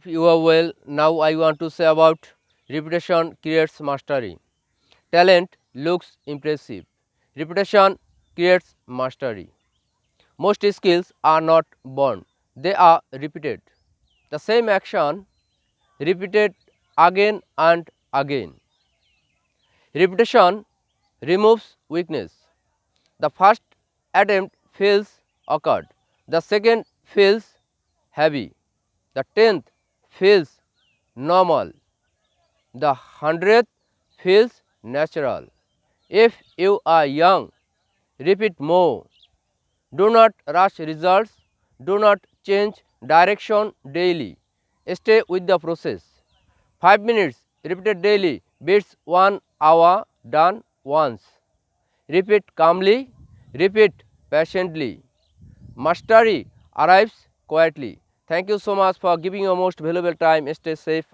you are well. Now I want to say about repetition creates mastery. Talent looks impressive. Repetition creates mastery. Most skills are not born, they are repeated. The same action repeated again and again. Repetition removes weakness. The first attempt feels awkward, the second feels heavy, the 10th feels normal, the 100th feels natural. If you are young, repeat more. Do not rush results, do not change direction daily. Stay with the process. 5 minutes repeated daily beats 1 hour done once. Repeat calmly, repeat patiently. Mastery arrives quietly. Thank you so much for giving your most valuable time. Stay safe.